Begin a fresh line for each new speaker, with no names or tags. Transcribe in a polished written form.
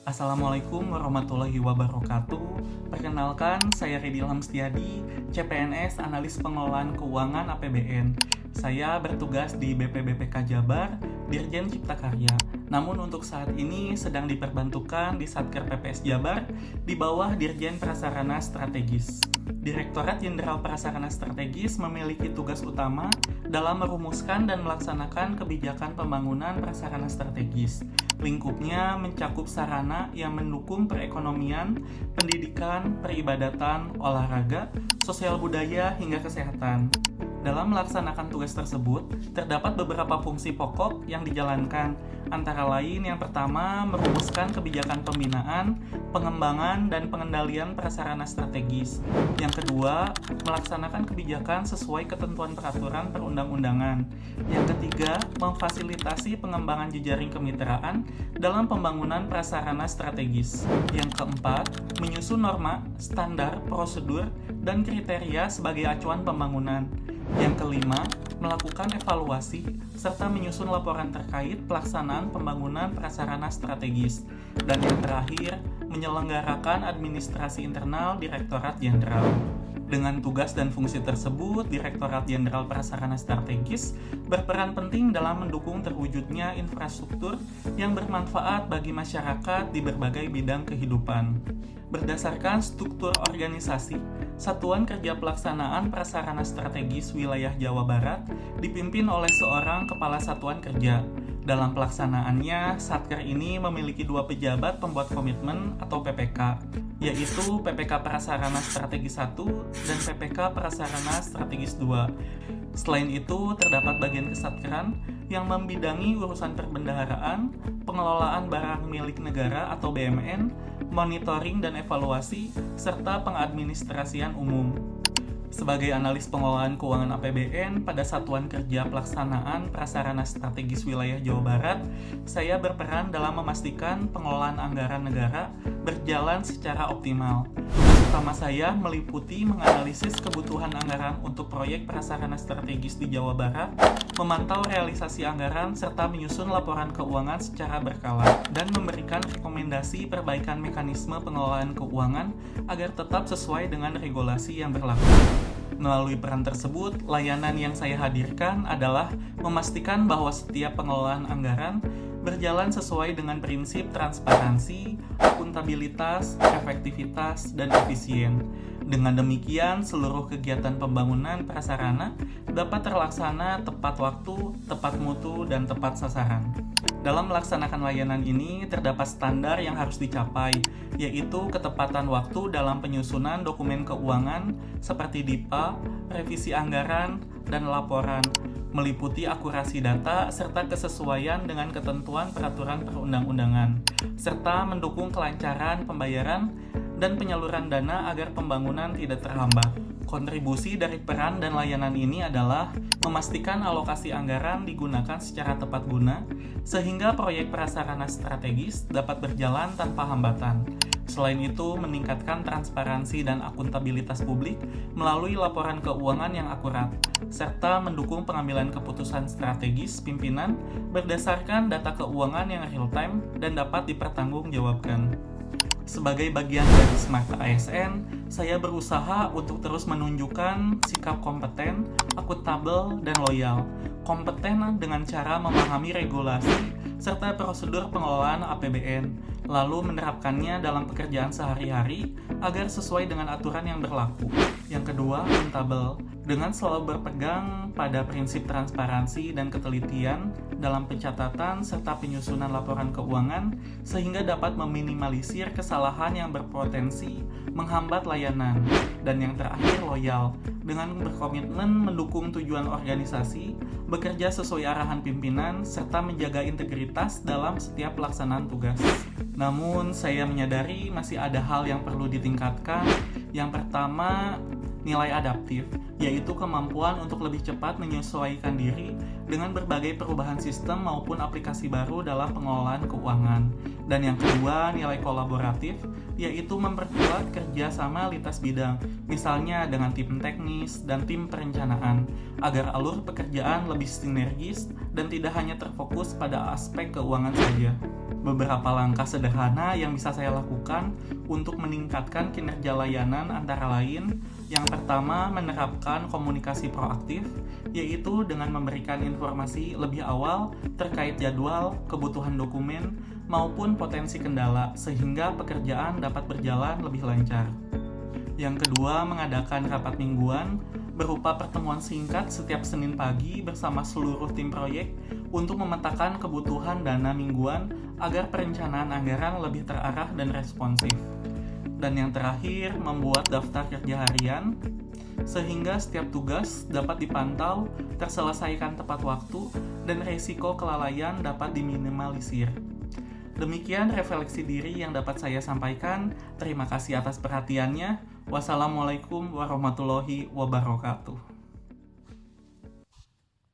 Assalamualaikum warahmatullahi wabarakatuh. Perkenalkan, saya Ridil Hamstiadi, CPNS Analis Pengelolaan Keuangan APBN. Saya bertugas di BPBPK Jabar, Dirjen Cipta Karya. Namun untuk saat ini sedang diperbantukan di Satker PPS Jabar di bawah Dirjen Prasarana Strategis. Direktorat Jenderal Prasarana Strategis memiliki tugas utama dalam merumuskan dan melaksanakan kebijakan pembangunan prasarana strategis. Lingkupnya mencakup sarana yang mendukung perekonomian, pendidikan, peribadatan, olahraga, sosial budaya, hingga kesehatan. Dalam melaksanakan tugas tersebut, terdapat beberapa fungsi pokok yang dijalankan, antara lain yang pertama, merumuskan kebijakan pembinaan, pengembangan, dan pengendalian prasarana strategis. Yang kedua, melaksanakan kebijakan sesuai ketentuan peraturan perundang-undangan. Yang ketiga, memfasilitasi pengembangan jejaring kemitraan dalam pembangunan prasarana strategis. Yang keempat, menyusun norma, standar, prosedur, dan kriteria sebagai acuan pembangunan. Yang kelima, melakukan evaluasi serta menyusun laporan terkait pelaksanaan pembangunan prasarana strategis. Dan yang terakhir, menyelenggarakan administrasi internal Direktorat Jenderal. Dengan tugas dan fungsi tersebut, Direktorat Jenderal Prasarana Strategis berperan penting dalam mendukung terwujudnya infrastruktur yang bermanfaat bagi masyarakat di berbagai bidang kehidupan. Berdasarkan struktur organisasi, Satuan Kerja Pelaksanaan Prasarana Strategis Wilayah Jawa Barat dipimpin oleh seorang Kepala Satuan Kerja. Dalam pelaksanaannya, Satker ini memiliki dua pejabat pembuat komitmen atau PPK, yaitu PPK Prasarana Strategis 1 dan PPK Prasarana Strategis 2. Selain itu, terdapat bagian kesatkeran yang membidangi urusan perbendaharaan, pengelolaan barang milik negara atau BMN, monitoring dan evaluasi, serta pengadministrasian umum. Sebagai analis pengelolaan keuangan APBN pada Satuan Kerja Pelaksanaan Prasarana Strategis Wilayah Jawa Barat, saya berperan dalam memastikan pengelolaan anggaran negara berjalan secara optimal. Utama saya meliputi menganalisis kebutuhan anggaran untuk proyek prasarana strategis di Jawa Barat, memantau realisasi anggaran, serta menyusun laporan keuangan secara berkala, dan memberikan rekomendasi perbaikan mekanisme pengelolaan keuangan agar tetap sesuai dengan regulasi yang berlaku. Melalui peran tersebut, layanan yang saya hadirkan adalah memastikan bahwa setiap pengelolaan anggaran berjalan sesuai dengan prinsip transparansi, akuntabilitas, efektivitas, dan efisien. Dengan demikian, seluruh kegiatan pembangunan prasarana dapat terlaksana tepat waktu, tepat mutu, dan tepat sasaran. Dalam melaksanakan layanan ini, terdapat standar yang harus dicapai, yaitu ketepatan waktu dalam penyusunan dokumen keuangan seperti DIPA, revisi anggaran, dan laporan, meliputi akurasi data serta kesesuaian dengan ketentuan peraturan perundang-undangan, serta mendukung kelancaran pembayaran dan penyaluran dana agar pembangunan tidak terhambat. Kontribusi dari peran dan layanan ini adalah memastikan alokasi anggaran digunakan secara tepat guna, sehingga proyek prasarana strategis dapat berjalan tanpa hambatan. Selain itu, meningkatkan transparansi dan akuntabilitas publik melalui laporan keuangan yang akurat, serta mendukung pengambilan keputusan strategis pimpinan berdasarkan data keuangan yang real-time dan dapat dipertanggungjawabkan. Sebagai bagian dari Smart ASN, saya berusaha untuk terus menunjukkan sikap kompeten, akuntabel, dan loyal. Kompeten dengan cara memahami regulasi serta prosedur pengelolaan APBN, lalu menerapkannya dalam pekerjaan sehari-hari agar sesuai dengan aturan yang berlaku. Yang kedua, akuntabel, dengan selalu berpegang pada prinsip transparansi dan ketelitian dalam pencatatan serta penyusunan laporan keuangan sehingga dapat meminimalisir kesalahan yang berpotensi menghambat layanan. Dan yang terakhir, loyal, dengan berkomitmen mendukung tujuan organisasi, bekerja sesuai arahan pimpinan, serta menjaga integritas dalam setiap pelaksanaan tugas. Namun, saya menyadari masih ada hal yang perlu ditingkatkan. Yang pertama, nilai adaptif, yaitu kemampuan untuk lebih cepat menyesuaikan diri dengan berbagai perubahan sistem maupun aplikasi baru dalam pengelolaan keuangan. Dan yang kedua, nilai kolaboratif, yaitu memperkuat kerjasama lintas bidang, misalnya dengan tim teknis dan tim perencanaan, agar alur pekerjaan lebih sinergis dan tidak hanya terfokus pada aspek keuangan saja. Beberapa langkah sederhana yang bisa saya lakukan untuk meningkatkan kinerja layanan antara lain, yang pertama menerapkan komunikasi proaktif, yaitu dengan memberikan informasi lebih awal terkait jadwal, kebutuhan dokumen, maupun potensi kendala sehingga pekerjaan dapat berjalan lebih lancar. Yang kedua, mengadakan rapat mingguan berupa pertemuan singkat setiap Senin pagi bersama seluruh tim proyek untuk memetakan kebutuhan dana mingguan agar perencanaan anggaran lebih terarah dan responsif. Dan yang terakhir, membuat daftar kerja harian sehingga setiap tugas dapat dipantau, terselesaikan tepat waktu, dan risiko kelalaian dapat diminimalisir. Demikian refleksi diri yang dapat saya sampaikan. Terima kasih atas perhatiannya. Wassalamualaikum warahmatullahi wabarakatuh.